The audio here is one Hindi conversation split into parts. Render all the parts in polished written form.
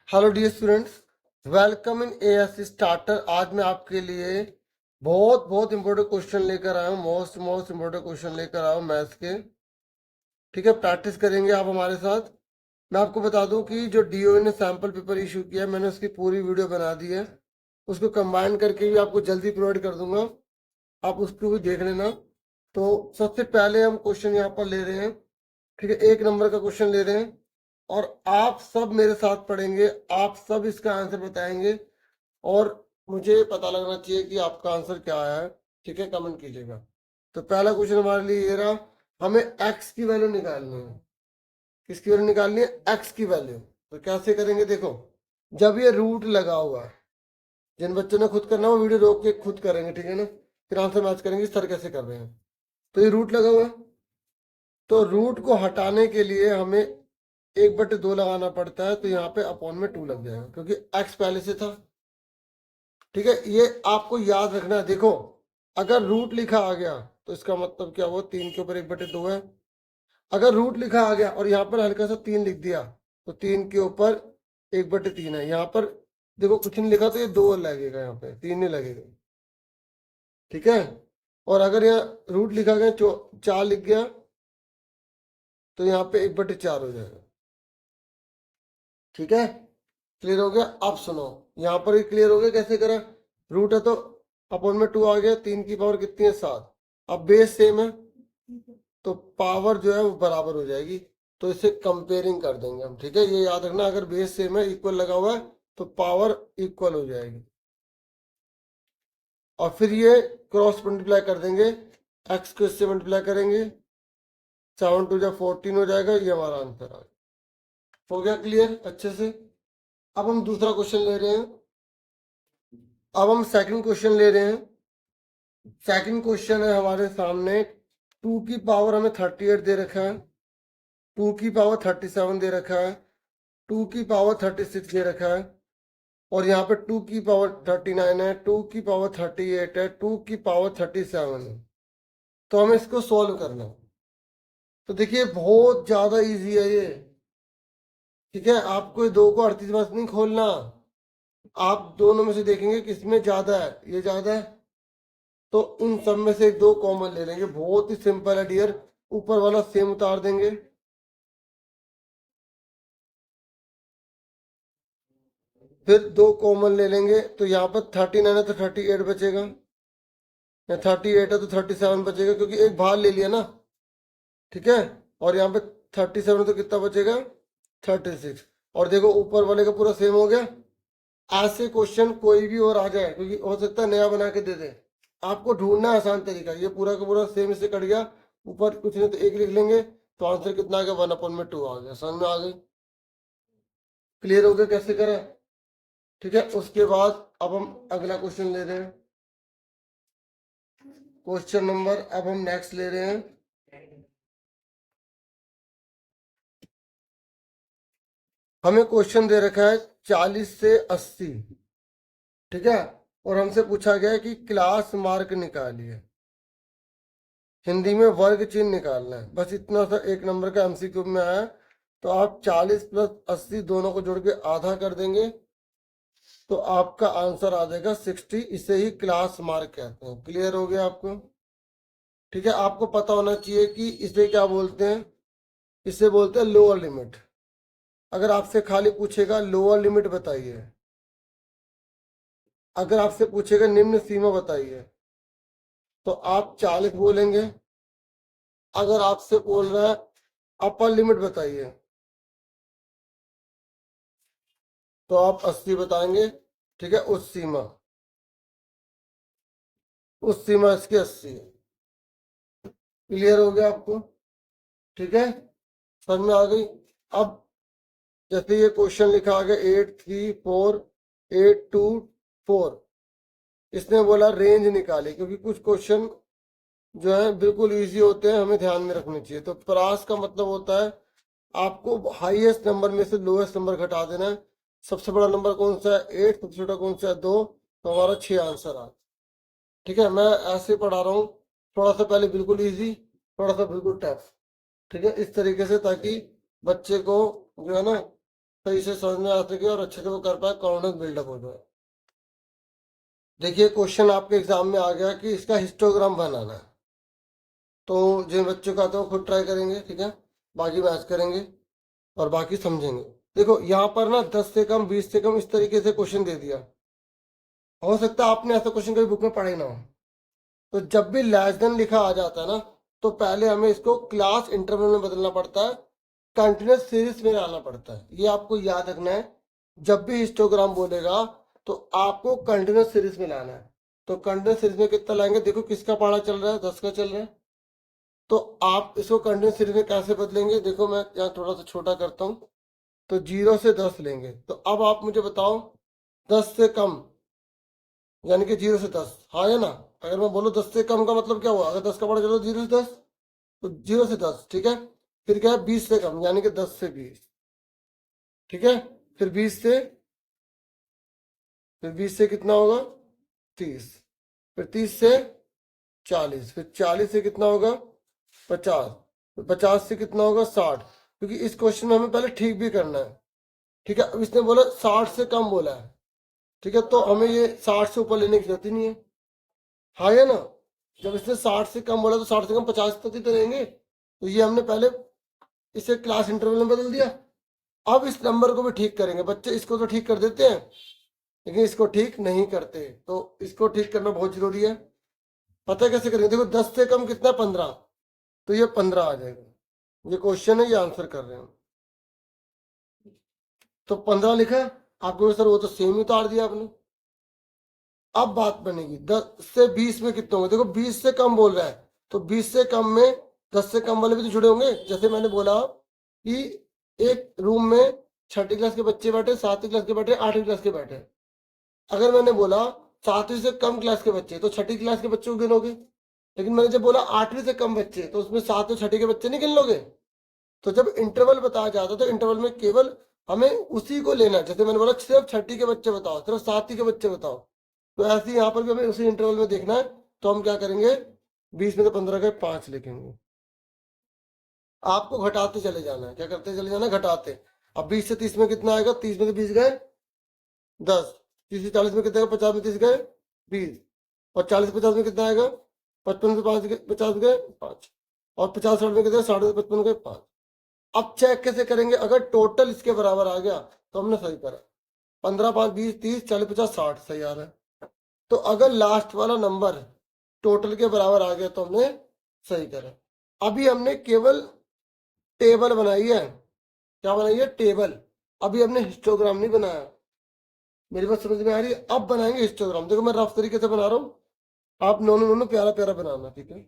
Hello dear students, welcome in ASC starter. आज मैं आपके लिए बहुत बहुत इंपॉर्टेंट क्वेश्चन लेकर आया हूँ। मोस्ट इंपॉर्टेंट क्वेश्चन लेकर आया हूँ मैथ्स के। ठीक है, प्रैक्टिस करेंगे आप हमारे साथ। मैं आपको बता दूं कि जो डीओ ने सैम्पल पेपर इशू किया है, मैंने उसकी पूरी वीडियो बना दी है। उसको कंबाइन करके भी आपको जल्दी प्रोवाइड कर दूंगा, आप उसको भी देख लेना। तो सबसे पहले हम क्वेश्चन यहाँ पर ले रहे हैं। ठीक है, 1 नंबर का क्वेश्चन ले रहे हैं और आप सब मेरे साथ पढ़ेंगे, आप सब इसका आंसर बताएंगे और मुझे पता लगना चाहिए कि आपका आंसर क्या आया है। ठीक है, कमेंट कीजिएगा। तो पहला क्वेश्चन हमारे लिए ये रहा, हमें एक्स की वैल्यू निकालनी है। किसकी वैल्यू निकालनी है? एक्स की वैल्यू। तो कैसे करेंगे? देखो, जब ये रूट लगा हुआ है, जिन बच्चों ने खुद करना वो वीडियो रोक के खुद करेंगे, ठीक है ना, फिर आंसर मैच करेंगे सर कैसे कर रहे हैं। तो ये रूट लगा हुआ है, तो रूट को हटाने के लिए हमें 1/2 लगाना पड़ता है। तो यहाँ पे अपॉन में 2 लग जाएगा क्योंकि एक्स पहले से था। ठीक है, ये आपको याद रखना है। देखो, अगर रूट लिखा आ गया तो इसका मतलब क्या हुआ? 3 के ऊपर 1/2 है। अगर रूट लिखा आ गया और यहाँ पर हल्का सा 3 लिख दिया तो 3 के ऊपर 1/3 है। यहाँ पर देखो कुछ नहीं लिखा तो ये 2 लगेगा, यहाँ पे 3 नहीं लगेगा। ठीक है, और अगर यहाँ रूट लिखा गया 4 लिख गया तो यहाँ पे 1/4 हो जाएगा। ठीक है, क्लियर हो गया? अब सुनो, यहाँ पर भी क्लियर हो गया कैसे करा। रूट है तो अपॉन में 2 आ गया, 3 की पावर कितनी है? 7। अब बेस सेम है तो पावर जो है वो बराबर हो जाएगी, तो इसे कंपेयरिंग कर देंगे हम। ठीक है, ये याद रखना, अगर बेस सेम है, इक्वल लगा हुआ है तो पावर इक्वल हो जाएगी। और फिर ये क्रॉस मल्टीप्लाई कर देंगे, एक्स को इससे मल्टीप्लाई करेंगे, 7 2 14 हो जाएगा। ये हमारा आंसर आ गया। हो गया क्लियर अच्छे से? अब हम दूसरा क्वेश्चन ले रहे हैं। अब हम सेकंड क्वेश्चन ले रहे हैं। सेकंड क्वेश्चन है हमारे सामने, 2 की पावर हमें 38 दे रखा है, 2 की पावर 37 दे रखा है, 2 की पावर 36 दे रखा है, और यहाँ पे 2 की पावर 39 है, 2 की पावर 38 है, 2 की पावर 37 है। तो हमें इसको सॉल्व करना है। तो देखिए, बहुत ज्यादा इजी है ये। ठीक है, आपको ये 2 को 38 बस नहीं खोलना, आप दोनों में से देखेंगे किसमें ज्यादा है। ये ज्यादा है तो इन सब में से 2 कॉमन ले लेंगे। बहुत ही सिंपल है डियर, ऊपर वाला सेम उतार देंगे, फिर 2 कॉमन ले लेंगे। तो यहाँ पर 39 है तो 38 बचेगा, या 38 है तो 37 बचेगा क्योंकि एक बाहर ले लिया ना। ठीक है, और यहाँ पे 37 तो कितना बचेगा? 36। और देखो ऊपर वाले का पूरा सेम हो गया। ऐसे क्वेश्चन कोई भी और आ जाए, क्योंकि हो सकता है नया बना के दे दे, आपको ढूंढना है आसान तरीका। ये पूरा का पूरा सेम इससे कट गया, ऊपर कुछ नहीं तो 1 लिख लेंगे, तो आंसर कितना आ गया? 1/2 आ गया। समझ में आ गई? क्लियर हो गया कैसे करें? ठीक है, उसके बाद अब हम अगला क्वेश्चन ले रहे हैं। क्वेश्चन नंबर अब हम नेक्स्ट ले रहे हैं। हमें क्वेश्चन दे रखा है 40 से 80। ठीक है, और हमसे पूछा गया है कि क्लास मार्क निकालिए, हिंदी में वर्ग चिन्ह निकालना है। बस इतना सा 1 नंबर का एमसीक्यू में आया। तो आप 40 प्लस 80 दोनों को जोड़ के आधा कर देंगे तो आपका आंसर आ जाएगा 60। इसे ही क्लास मार्क कहते हैं। क्लियर हो गया आपको? ठीक है, आपको पता होना चाहिए कि इसे क्या बोलते हैं। इसे बोलते हैं लोअर लिमिट। अगर आपसे खाली पूछेगा लोअर लिमिट बताइए, अगर आपसे पूछेगा निम्न सीमा बताइए, तो आप 40 बोलेंगे। अगर आपसे बोल रहा है अपर लिमिट बताइए, तो आप 80 बताएंगे। ठीक है, उस सीमा इसकी 80 है। क्लियर हो गया आपको? ठीक है, समझ में आ गई? अब जैसे ये क्वेश्चन लिखा आ गया 834 इसने बोला रेंज निकाले, क्योंकि कुछ क्वेश्चन जो है बिल्कुल इजी होते हैं, हमें ध्यान में रखने चाहिए। तो परास का मतलब होता है आपको हाईएस्ट नंबर में से लोएस्ट नंबर घटा देना है। सबसे बड़ा नंबर कौन सा है? 8। सबसे छोटा कौन सा है? 2। तो हमारा 6 आंसर आ। ठीक है, मैं ऐसे पढ़ा रहा हूँ, थोड़ा सा पहले बिल्कुल इजी, थोड़ा सा बिल्कुल टफ। ठीक है, इस तरीके से, ताकि बच्चे को जो है ना सही से समझ में आ सके और अच्छे से वो कर पाए, कॉन्फिडेंस बिल्डअप हो जाए। देखिए क्वेश्चन आपके एग्जाम में आ गया कि इसका हिस्टोग्राम बनाना है। तो जिन बच्चों का आता है वो खुद ट्राई करेंगे, ठीक है, बाकी मैच करेंगे और बाकी समझेंगे। देखो यहाँ पर ना 10 से कम 20 से कम इस तरीके से क्वेश्चन दे दिया। हो सकता है आपने ऐसा क्वेश्चन कभी बुक में पढ़ा ही ना हो। तो जब भी लेस देन लिखा आ जाता है ना, तो पहले हमें इसको क्लास इंटरवल में बदलना पड़ता है, कंटिन्यूस सीरीज में लाना पड़ता है। ये आपको याद रखना है। जब भी हिस्टोग्राम बोलेगा तो आपको कंटिन्यूस सीरीज में लाना है। तो कंटिन्यूस सीरीज में कितना लाएंगे, देखो किसका पढ़ा चल रहा है, 10 का चल रहा है। तो आप इसको कंटिन्यूस सीरीज में कैसे बदलेंगे, देखो मैं यहाँ थोड़ा सा छोटा करता हूँ। तो 0 से 10 लेंगे। तो अब आप मुझे बताओ 10 से कम, यानी कि 0 से 10, हाँ या ना। अगर मैं बोलूँ 10 से कम का मतलब क्या हुआ, अगर 10 का पढ़ा चलो 0 से 10, तो 0 से 10, ठीक है। फिर क्या है 20 से कम, यानी कि 10 से 20, ठीक है। फिर 20 से कितना होगा 30, फिर 30 से 40, फिर 40 से कितना होगा 50, फिर 50 से कितना होगा 60। क्योंकि इस क्वेश्चन में हमें पहले ठीक भी करना है, ठीक है। अब इसने बोला 60 से कम बोला है, ठीक है, तो हमें ये 60 से ऊपर लेने की जरूरत ही नहीं है, हाँ या ना। जब इसने 60 से कम बोला तो 60 से कम 50 तक ही तो लेंगे। तो ये हमने पहले इसे क्लास इंटरवल में बदल दिया। अब इस नंबर को भी ठीक करेंगे, बच्चे इसको तो ठीक कर देते हैं लेकिन इसको ठीक नहीं करते। तो इसको ठीक करना बहुत जरूरी है। पता है कैसे करेंगे, देखो 10 से कम कितना 15, तो ये 15 आ जाएगा। ये क्वेश्चन है, ये आंसर कर रहे हैं। तो 15 लिखा है। आपको सर वो तो सेम ही उतार दिया आपने। अब बात बनेगी 10 से 20 में कितने होंगे, देखो 20 से कम बोल रहा है, तो 20 से कम में 10 से कम वाले भी तो जुड़े होंगे। जैसे मैंने बोला कि एक रूम में छठी क्लास के बच्चे बैठे, 7वीं क्लास के बैठे, 8वीं क्लास के बैठे। अगर मैंने बोला 7वीं से कम क्लास के बच्चे, तो छठी क्लास के बच्चों को गिनोगे। लेकिन मैंने जब बोला 8वीं से कम बच्चे, तो उसमें 7 और छठी के बच्चे नहीं गिन लोगे। तो जब इंटरवल बताया जाता है तो इंटरवल में केवल हमें उसी को लेना है। जैसे मैंने बोला सिर्फ छठी के बच्चे बताओ, सिर्फ 7वीं के बच्चे बताओ, तो ऐसे ही यहाँ पर भी हमें उसी इंटरवल में देखना है। तो हम क्या करेंगे, 20 में से 15 के 5 लिखेंगे। आपको घटाते चले जाना है, क्या करते चले जाना है, घटाते। अब 20 से 30 में कितना आएगा, 30 में से 20 गए 10, 30 से 40 में कितना आएगा, 50 में 30 गए 20, और 40 से 50 में कितना आएगा, 55 से 5 50 गए 5, और 50 60 में कितना, 60 से 55 गए 5। अब चेक कैसे करेंगे, अगर टोटल इसके बराबर आ गया तो हमने सही करा। 15 5 20 30 40 50 60 सही आ रहा है। तो अगर लास्ट वाला नंबर टोटल के बराबर आ गया तो हमने सही करा। अभी हमने केवल टेबल बनाई है, क्या बनाई है, टेबल। अभी हमने हिस्टोग्राम नहीं बनाया। मेरी बात समझ में आ रही है, अब बनाएंगे हिस्टोग्राम। देखो मैं रफ तरीके से बना रहा हूँ, आप नोनो नोनो प्यारा प्यारा बनाना, ठीक है।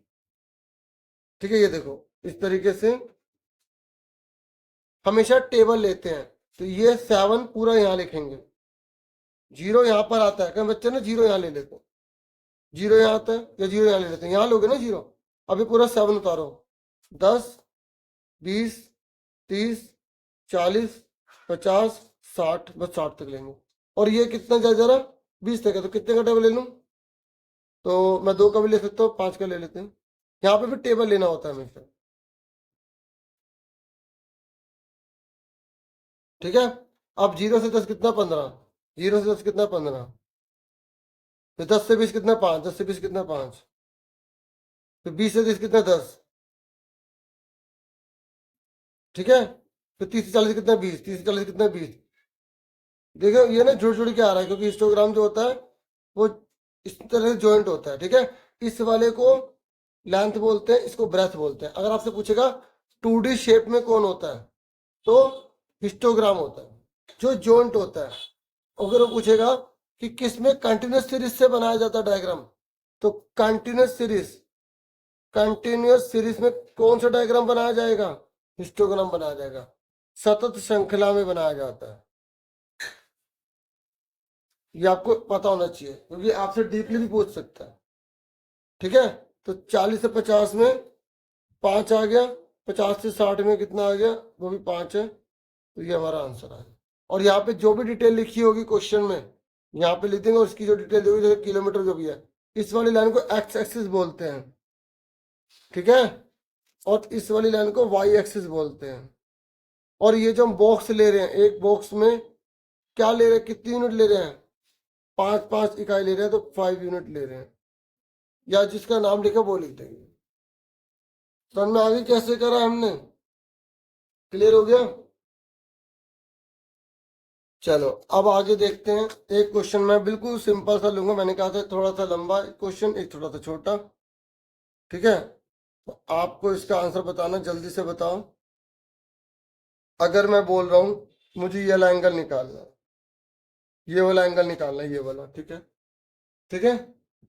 ठीक है, ये देखो इस तरीके से हमेशा टेबल लेते हैं। तो ये 7 पूरा यहाँ लिखेंगे, 0 यहाँ पर आता है, कई बच्चे ना 0 यहाँ ले लेते हैं, 0 यहाँ आता है या 0 यहाँ ले लेते हैं, यहाँ लोगे ना 0। अभी पूरा 7 उतारो, 10 20 30 40 50 60, बस 60 तक लेंगे। और ये कितना जा जा रहा 20 तक है, तो कितने का टेबल ले लूँ, तो मैं 2 का भी ले सकता हूँ, 5 का ले लेते हैं। यहाँ पे भी टेबल लेना होता है हमेशा, ठीक है। अब 0 से 10 कितना 15, 0 से 10 कितना 15, फिर 10 से 20 कितना 5, 10 से 20 कितना 5, फिर 20 से 30 कितना 10, ठीक है। फिर 30 से 40 कितना 20, 30 से 40 कितना 20। देखो ये ना जुड़ जुड़ के आ रहा है, क्योंकि हिस्टोग्राम जो होता है वो इस तरह से ज्वाइंट होता है, ठीक है। इस वाले को लेंथ बोलते हैं, इसको ब्रेथ बोलते हैं। अगर आपसे पूछेगा 2D शेप में कौन होता है, तो हिस्टोग्राम होता है, जो जॉइंट होता है। अगर वो पूछेगा कि किस में कंटिन्यूस सीरीज से बनाया जाता है डायग्राम, तो कंटिन्यूस सीरीज में कौन सा डायग्राम बनाया जाएगा, हिस्टोग्राम बनाया जाएगा। सतत श्रृंखला में बनाया जाता है, ये आपको पता होना चाहिए, क्योंकि आपसे डीपली भी पूछ सकता है, ठीक है। तो 40 से 50 में 5 आ गया, 50 से 60 में कितना आ गया, वो भी 5 है। तो ये हमारा आंसर है। और यहाँ पे जो भी डिटेल लिखी होगी क्वेश्चन में, यहाँ पे लिख देंगे, और इसकी जो डिटेल होगी जैसे किलोमीटर जो भी है, इस वाली लाइन को एक्स एक्सिस बोलते हैं, ठीक है। और इस वाली लाइन को वाई एक्सिस बोलते हैं। और ये जो हम बॉक्स ले रहे हैं, एक बॉक्स में क्या ले रहे हैं, कितनी यूनिट ले रहे हैं, 5 इकाई ले रहे हैं, तो 5 यूनिट ले रहे हैं, या जिसका नाम लिखा वो लिख देंगे। समझ में आगे कैसे करा हमने, क्लियर हो गया। चलो अब आगे देखते हैं। एक क्वेश्चन मैं बिल्कुल सिंपल सा लूंगा, मैंने कहा था थोड़ा सा लंबा क्वेश्चन, एक थोड़ा सा छोटा, ठीक है। तो आपको इसका आंसर बताना, जल्दी से बताओ। अगर मैं बोल रहा हूं मुझे ये वाला एंगल निकालना है, ये वाला एंगल निकालना है, ये वाला, ठीक है, ठीक है,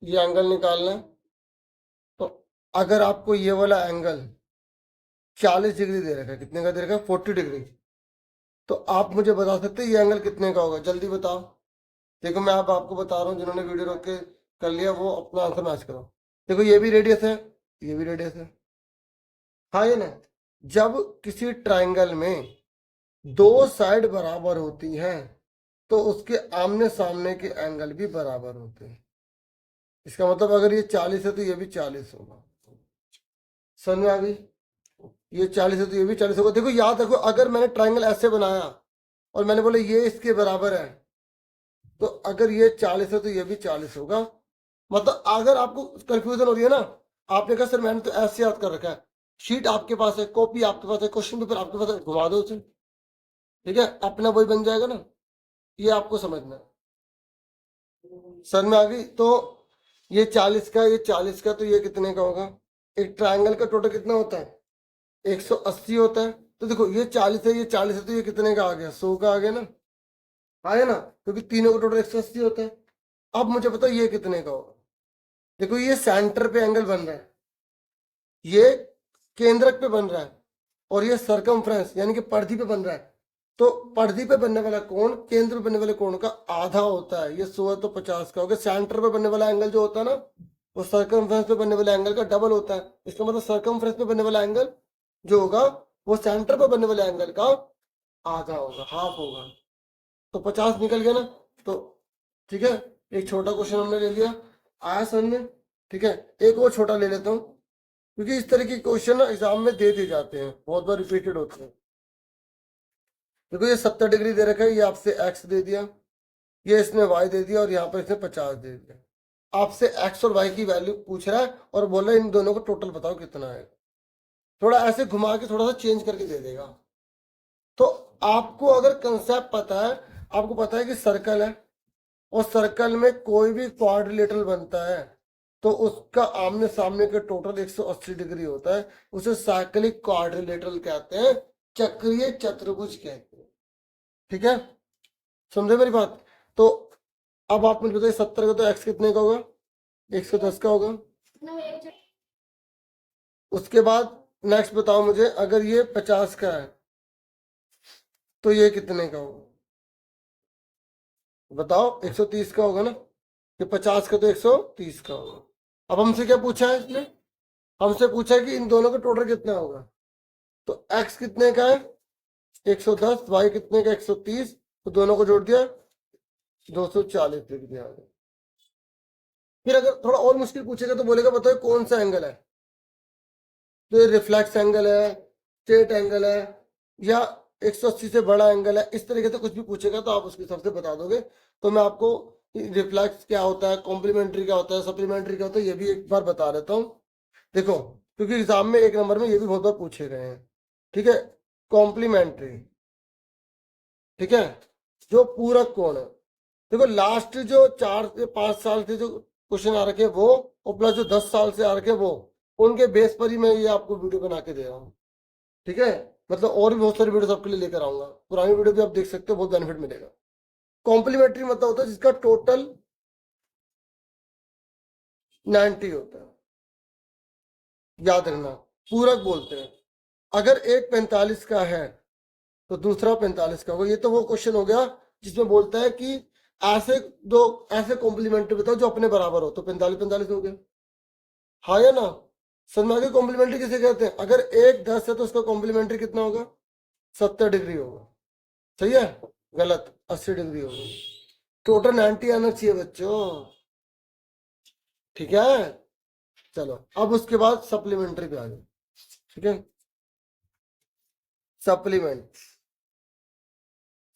ये एंगल निकालना है। तो अगर आपको ये वाला एंगल 40 डिग्री दे रखा है, कितने का दे रखा है, 40 डिग्री, तो आप मुझे बता सकते हैं ये एंगल कितने का होगा, जल्दी बताओ। देखो मैं अब आपको बता रहा हूँ, जिन्होंने वीडियो रोक के कर लिया वो अपना आंसर मैच करो। देखो ये भी रेडियस है, ये भी रेडियस है, हाँ ये ना। जब किसी ट्राइंगल में दो साइड बराबर होती हैं तो उसके आमने सामने के एंगल भी बराबर होते हैं। इसका मतलब अगर ये 40 है तो ये भी 40 होगा। समझ में आ गई, ये 40 है तो ये भी 40 होगा। देखो याद रखो, अगर मैंने ट्राइंगल ऐसे बनाया और मैंने बोला ये इसके बराबर है, तो अगर ये 40 है तो ये भी 40 होगा। मतलब अगर आपको कंफ्यूजन हो रही है ना, आपने कहा सर मैंने तो ऐसे याद कर रखा है, शीट आपके पास है, कॉपी आपके पास है, क्वेश्चन पेपर आपके पास है, घुमा दो उसे, ठीक है, अपना वही बन जाएगा ना। ये आपको समझना है। सर में आ गई। तो ये 40 का, ये 40 का, तो ये कितने का होगा। एक ट्रायंगल का टोटल कितना होता है, 180 होता है। तो देखो ये 40 है, ये 40 है, तो ये कितने का आ गया, 100 का आ गया ना, आया ना, क्योंकि तीनों का टोटल 180 होता है। अब मुझे बताओ ये कितने का होगा। देखो ये सेंटर पे एंगल बन रहा है, ये केंद्रक पे बन रहा है, और ये सरकमफ्रेंस यानी कि परिधि पे बन रहा है। तो परिधि पे बनने वाला कोण केंद्र पे बनने वाले कोण का आधा होता है। ये 100 है तो 50 का हो गया। सेंटर पे बनने वाला एंगल जो होता है ना, वो सरकमफ्रेंस पे बनने वाले एंगल का डबल होता है। इसका मतलब सरकमफ्रेंस पे बनने वाला एंगल जो होगा वो सेंटर पे बनने वाले एंगल का आधा होगा, हाफ होगा। तो 50 निकल गया ना। तो ठीक है, एक छोटा क्वेश्चन हमने ले लिया, आया समझ में, ठीक है। एक और छोटा ले लेता हूँ, क्योंकि इस तरह के क्वेश्चन ना एग्जाम में दे दिए जाते हैं, बहुत बार रिपीटेड होते हैं। देखो ये 70 डिग्री दे रखा है, ये आपसे एक्स दे दिया, ये इसने वाई दे दिया, और यहाँ पर इसने 50 दे दिया। आपसे एक्स और वाई की वैल्यू पूछ रहा है और बोल रहा है इन दोनों को टोटल बताओ कितना है। थोड़ा ऐसे घुमा के थोड़ा सा चेंज करके दे देगा। तो आपको अगर कंसेप्ट पता है, आपको पता है कि सर्कल है और सर्कल में कोई भी क्वाड्रिलेटरल बनता है तो उसका आमने सामने का टोटल 180 डिग्री होता है, उसे साइक्लिक क्वाड्रिलेटरल कहते हैं, चक्रीय चतुर्भुज कहते हैं, ठीक है। समझे मेरी बात। तो अब आप मुझे बताइए 70 का तो एक्स कितने का होगा, 110 का होगा। उसके बाद नेक्स्ट बताओ मुझे, अगर ये 50 का है तो ये कितने का होगा, बताओ। 130 का होगा ना, ये 50 का तो 130 का होगा। अब हमसे क्या पूछा है इसने, हमसे पूछा है कि इन दोनों का टोटल कितना होगा। तो x कितने का है 110, y कितने का 130, तो दोनों को जोड़ दिया 240 लिख दिया। फिर अगर थोड़ा और मुश्किल पूछेगा तो बोलेगा बताओ कौन सा एंगल है, तो ये रिफ्लेक्स एंगल है, स्ट्रेट एंगल है, या 180 से बड़ा एंगल है, इस तरीके से कुछ भी पूछेगा तो आप उसके हिसाब से बता दोगे। तो मैं आपको रिफ्लेक्स क्या होता है, कॉम्प्लीमेंट्री क्या होता है, सप्लीमेंट्री क्या होता है, ये भी एक बार बता देता हूँ। देखो क्योंकि एग्जाम में 1 नंबर में ये भी बहुत बार पूछे गए हैं, ठीक है। कॉम्प्लीमेंट्री, ठीक है, जो पूरक कोण है। देखो लास्ट जो 4 से 5 साल से जो क्वेश्चन आ रखे हैं वो, और प्लस जो 10 साल से आ रखे हैं वो, उनके बेस पर ही मैं ये आपको वीडियो बना के दे रहा हूँ, ठीक है। मतलब और भी बहुत सारी वीडियोस आपके लिए लेकर आऊंगा, पुरानी वीडियो भी आप देख सकते हो, बहुत बेनिफिट मिलेगा। कॉम्प्लीमेंट्री मतलब होता है जिसका टोटल 90 होता है, याद रखना, पूरक बोलते हैं। अगर एक 45 का है तो दूसरा 45 का होगा। ये तो वो क्वेश्चन हो गया जिसमें बोलता है कि ऐसे दो ऐसे कॉम्प्लीमेंट्री बताओ जो अपने बराबर हो, तो 45 45 हो गया, हाँ या ना। समझ में कॉम्प्लीमेंट्री किसे कहते हैं। अगर एक 10 है तो उसका कॉम्प्लीमेंट्री कितना होगा, 70 डिग्री होगा, सही है, गलत, 80 डिग्री होगा। टोटल 90 आना चाहिए बच्चों, ठीक है। चलो अब उसके बाद सप्लीमेंट्री पे आ जाओ, ठीक है। सप्लीमेंट,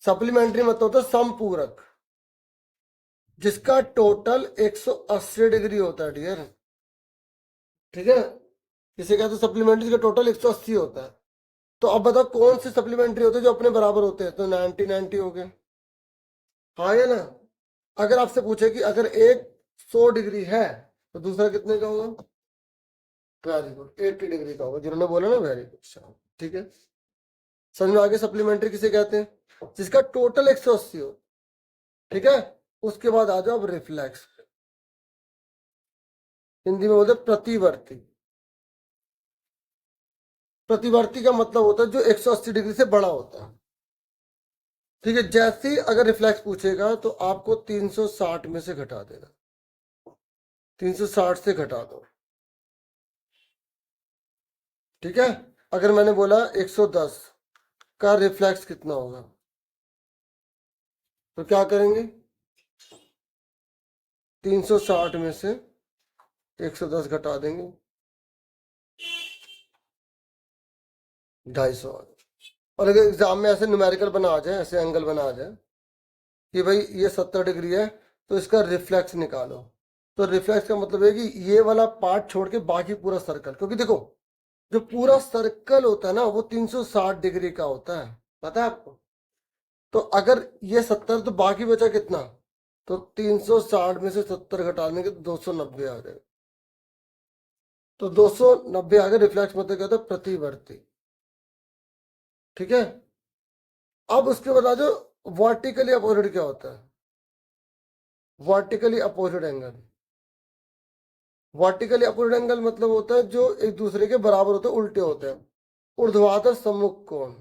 सप्लीमेंट्री मतलब होता है समपूरक, जिसका टोटल 180 डिग्री होता है डियर। ठीक है, किसे कहते हैं सप्लीमेंट्री का टोटल 180 होता है। तो अब बताओ कौन से सप्लीमेंट्री होते हैं जो अपने बराबर होते हैं? तो 90 90 हो गए, हाँ या ना? अगर आपसे पूछे कि अगर एक 100 डिग्री है तो दूसरा कितने का होगा? वेरी गुड, 80 डिग्री का होगा। जिन्होंने बोला ना वेरी गुड, ठीक है। समझ में आगे सप्लीमेंट्री किसे कहते हैं? जिसका टोटल 180 हो। ठीक है, उसके बाद आ जाओ अब रिफ्लेक्स, हिंदी में बोलते हैं प्रतिवर्ती। प्रतिवर्ती का मतलब होता है जो 180 डिग्री से बड़ा होता है। ठीक है, जैसे ही अगर रिफ्लेक्स पूछेगा तो आपको 360 में से घटा देना, 360 से घटा दो। ठीक है, अगर मैंने बोला 110 का रिफ्लेक्स कितना होगा, तो क्या करेंगे? 360 में से 110 घटा देंगे, 250। और अगर एग्जाम में ऐसे न्यूमेरिकल बना आ जाए, ऐसे एंगल बना आ जाए कि भाई ये 70 डिग्री है तो इसका रिफ्लेक्स निकालो, तो रिफ्लेक्स का मतलब है कि ये वाला पार्ट छोड़ के बाकी पूरा सर्कल, क्योंकि देखो जो पूरा सर्कल होता है ना वो 360 डिग्री का होता है, पता है आपको? तो अगर ये 70 तो बाकी बचा कितना? तो 360 में से 70 घटाने के तो 290 आ जाएगा। तो 290 आ गए, रिफ्लेक्स मतलब क्या होता है? प्रतिवर्ती। ठीक है, अब उसके बाद आ जाओ वर्टिकली अपोजिट क्या होता है? Vertically opposite angle. Vertically opposite angle मतलब होता है जो एक दूसरे के बराबर होते हैं, उल्टे होते हैं। ऊर्ध्वाधर सम्मुख कोण,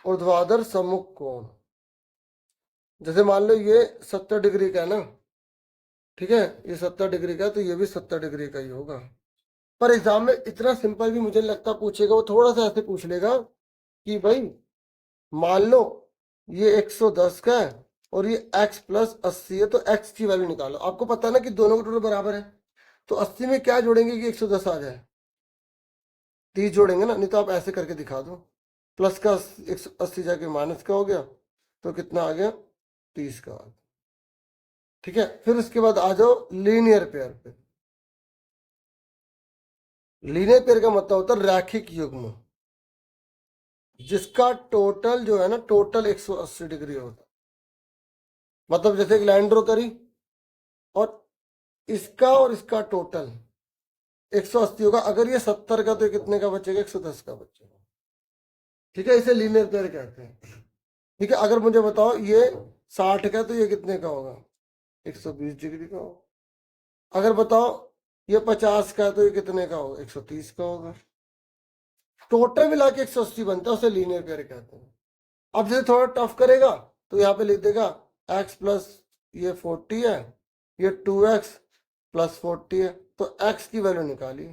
ऊर्ध्वाधर सम्मुख कोण। जैसे मान लो ये 70 डिग्री का है ना, ठीक है, ये 70 डिग्री का है, तो ये भी 70 डिग्री का ही होगा। पर एग्जाम में इतना सिंपल भी मुझे नहीं लगता पूछेगा, वो थोड़ा सा ऐसे पूछ लेगा कि भाई मान लो ये 110 का है और ये x प्लस 80 है, तो x की वैल्यू निकालो। आपको पता है ना कि दोनों का टोटल बराबर है, तो 80 में क्या जोड़ेंगे कि 110 आ जाए? 30 जोड़ेंगे ना, नहीं तो आप ऐसे करके दिखा दो, प्लस का 180 जाके माइनस का हो गया, तो कितना आ गया? 30 का आ गया। ठीक है, फिर उसके बाद आ जाओ लीनियर पेयर पे। लीनियर पेयर का मतलब होता है रैखिक युग्म, जिसका टोटल जो है ना टोटल 180 डिग्री होता है। मतलब जैसे एक लाइन ड्रॉ करी और इसका और इसका टोटल 180 होगा, अगर ये 70 का तो ये कितने का बचेगा? 110 का बचेगा। ठीक है, इसे लीनियर पेयर कहते हैं। ठीक है, अगर मुझे बताओ ये 60 का तो ये कितने का होगा? 120 डिग्री का होगा। अगर बताओ ये 50 का है तो ये कितने का होगा? 130 का होगा। टोटल मिला के 180 बनता है, उसे लीनियर पेयर कहते हैं। अब जैसे थोड़ा टफ करेगा तो यहाँ पे लिख देगा x प्लस ये 40 है, ये 2x प्लस 40 है, तो x की वैल्यू निकाली।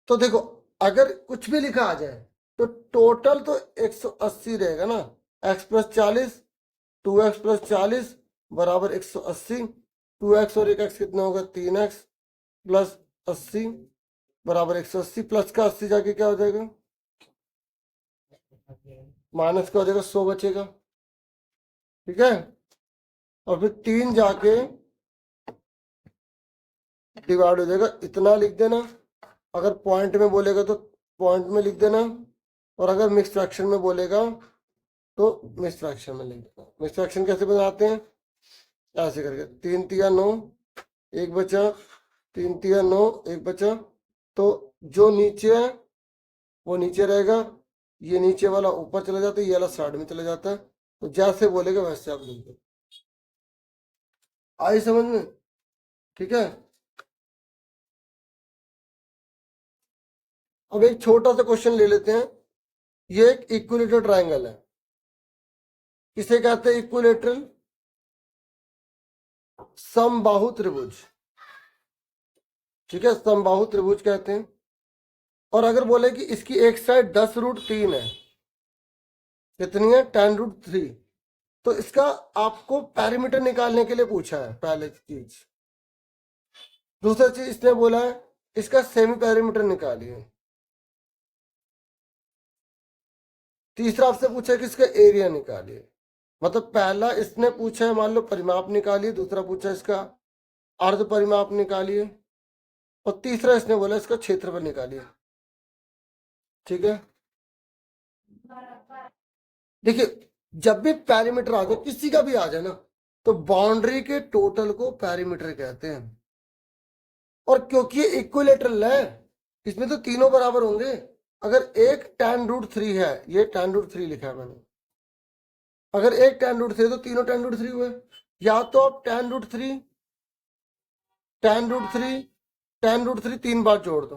तो देखो अगर कुछ भी लिखा आ जाए तो टोटल तो 180 रहेगा ना, x प्लस 40, 2x प्लस 40 बराबर 180, 2x और एक x कितना होगा? 3x प्लस 80 बराबर 180, प्लस का 80 जाके क्या हो जाएगा? माइनस का हो जाएगा, 100 बचेगा। ठीक है, और फिर 3 जाके डिवाइड हो जाएगा, इतना लिख देना। अगर पॉइंट में बोलेगा तो पॉइंट में लिख देना, और अगर मिक्स फ्रैक्शन में बोलेगा तो मिक्स फ्रैक्शन में लिख देना। मिक्स फ्रैक्शन कैसे बनाते हैं? ऐसे करके 3 तिया 9, एक बचा, 3 तिया 9, एक बचा, तो जो नीचे है वो नीचे रहेगा, ये नीचे वाला ऊपर चला जाता है, ये वाला साइड में चला जाता है। तो जैसे बोलेगा वैसे आप लिख दो। आई समझ में? ठीक है, अब एक छोटा सा क्वेश्चन ले लेते हैं। ये एक इक्विलेटरल ट्रायंगल है, किसे कहते हैं? इक्विलेटरल समबाहु त्रिभुज। ठीक है, समबाहु त्रिभुज कहते हैं। और अगर बोले कि इसकी एक साइड 10√3 है, कितनी है? 10√3। तो इसका आपको पैरामीटर निकालने के लिए पूछा है, पहले चीज। दूसरा चीज इसने बोला है इसका सेमी पैरामीटर निकालिए। तीसरा आपसे पूछा है कि इसका एरिया निकालिए। मतलब पहला इसने पूछा है मान लो परिमाप निकालिए, दूसरा पूछा इसका अर्ध परिमाप निकालिए, और तीसरा इसने बोला इसका क्षेत्रफल निकालिए। ठीक है, देखिए जब भी पैरामीटर आ जाए, किसी का भी आ जाए ना, तो बाउंड्री के टोटल को पैरामीटर कहते हैं। और क्योंकि ये इक्विलेटरल है, इसमें तो तीनों बराबर होंगे। अगर एक tan√3 है, ये tan√3 लिखा है मैंने, अगर एक tan√3 तो तीनों tan√3 हुए। या तो आप tan√3 3 बार जोड़ दो,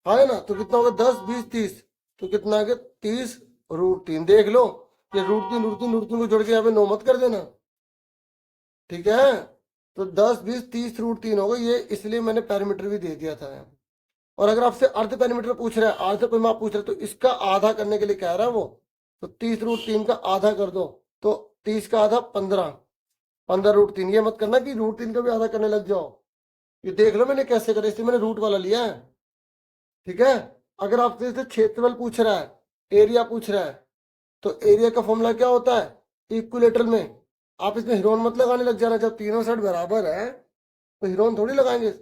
है ना, तो कितना होगा 10 20 30, तो कितना आ गया 30√3। देख लो, ये √3 को जोड़ के यहाँ पे 9 मत कर देना, ठीक है। तो 10 20 30 √3 होगा ये, इसलिए मैंने पैरामीटर भी दे दिया था। और अगर आपसे अर्ध पैरामीटर पूछ रहा है, अर्ध परिमाप पूछ रहा है, तो इसका आधा करने के लिए कह रहा है वो, तो 30√3 का आधा कर दो, तो 30 का आधा 15, 15√3। ये मत करना कि √3 का भी आधा करने लग जाओ, ये देख लो मैंने कैसे करा, इसलिए मैंने रूट वाला लिया है। ठीक है, अगर आपसे जैसे क्षेत्रफल पूछ रहा है, एरिया पूछ रहा है, तो एरिया का फॉर्मूला क्या होता है इक्विलेटरल में। आप इसमें हीरोन मत लगाने लग जाना, जब तीनों साइड बराबर है तो हीरोन थोड़ी लगाएंगे,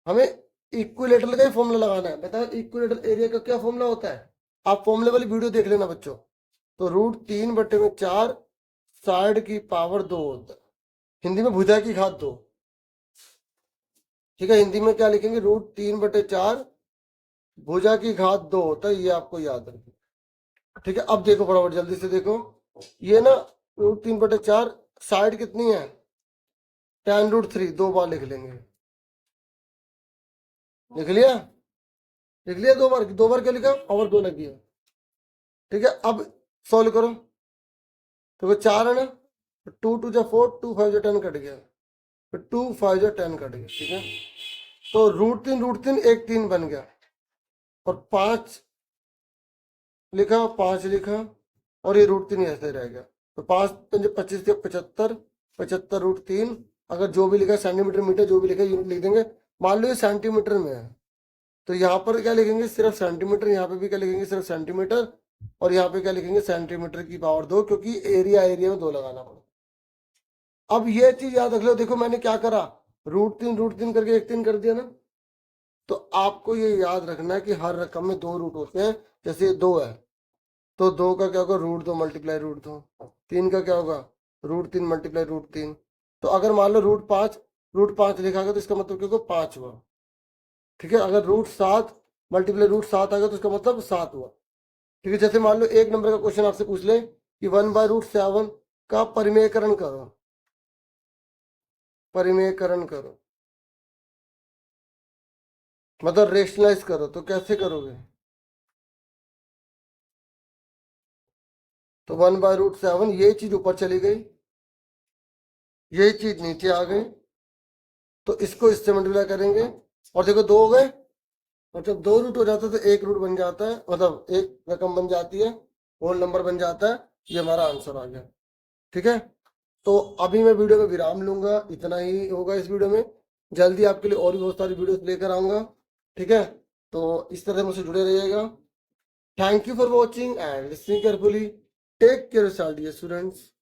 हमें इक्विलेटरल का ही फॉर्मूला लगाना है। बताओ इक्विलेटरल एरिया का क्या फॉर्मूला होता है, आप फॉर्मूले वाली वीडियो देख लेना बच्चों। तो √3/4 साइड की पावर 2, हिंदी में भुजा की घात 2। ठीक है, हिंदी में क्या लिखेंगे, √3/4 भुजा की घात 2 होता है, ये आपको याद रखिए। ठीक है, अब देखो फटाफट जल्दी से देखो, ये ना √3/4 साइड कितनी है tan√3, 2 बार लिख लेंगे। लिख लिया, लिख लिया, 2 बार, 2 बार क्यों लिखा, पावर 2 लगी है। ठीक है, अब सॉल्व करो, तो 4 है ना, 2 2 4, 2 5 10 कट गया, फिर 2 5 10 कट गया। ठीक है, तो √3 एक 3 बन गया, और 5 लिखा, 5 लिखा, और ये √3 ऐसे रह गया। तो 5 5 25 से 75, 75√3। अगर जो भी लिखा सेंटीमीटर मीटर जो भी लिखा यूनिट लिख देंगे। मान लो ये सेंटीमीटर में है, तो यहाँ पर क्या लिखेंगे सिर्फ सेंटीमीटर, यहाँ पे भी क्या लिखेंगे सिर्फ सेंटीमीटर, और यहाँ पे क्या लिखेंगे सेंटीमीटर की पावर 2, क्योंकि एरिया एरिया में 2 लगाना पड़ेगा। अब ये चीज याद रख लो, देखो मैंने क्या करा, √3 करके एक 3 कर दिया ना। तो आपको ये याद रखना है कि हर रकम में 2 रूट होते हैं। जैसे 2 है, तो 2 का क्या होगा √2 मल्टीप्लाई √2, 3 का क्या होगा √3 मल्टीप्लाई √3। तो अगर मान लो √5 लिखा गया, तो इसका मतलब क्या होगा 5 हुआ। ठीक है, अगर √7 मल्टीप्लाई √7 आ गया, तो इसका मतलब 7 हुआ। ठीक है, जैसे मान लो एक नंबर का क्वेश्चन आपसे पूछ ले कि 1/√7 का परिमेयकरण करो, परिमेयकरण करो मतलब रेशनलाइज करो, तो कैसे करोगे, तो 1/√7, ये चीज ऊपर चली गई, ये चीज नीचे आ गई, तो इसको इससे मल्टीप्लाई करेंगे, और देखो 2 हो गए, और जब 2 रूट हो जाता है तो 1 रूट बन जाता है, मतलब एक रकम बन जाती है, होल नंबर बन जाता है। ये हमारा आंसर आ गया। ठीक है, तो अभी मैं वीडियो में विराम लूंगा, इतना ही होगा इस वीडियो में। जल्दी आपके लिए और भी बहुत सारी वीडियोस लेकर आऊंगा। ठीक है, तो इस तरह मुझसे जुड़े रहिएगा। Thank you for watching and listening carefully. Take care yourself dear students.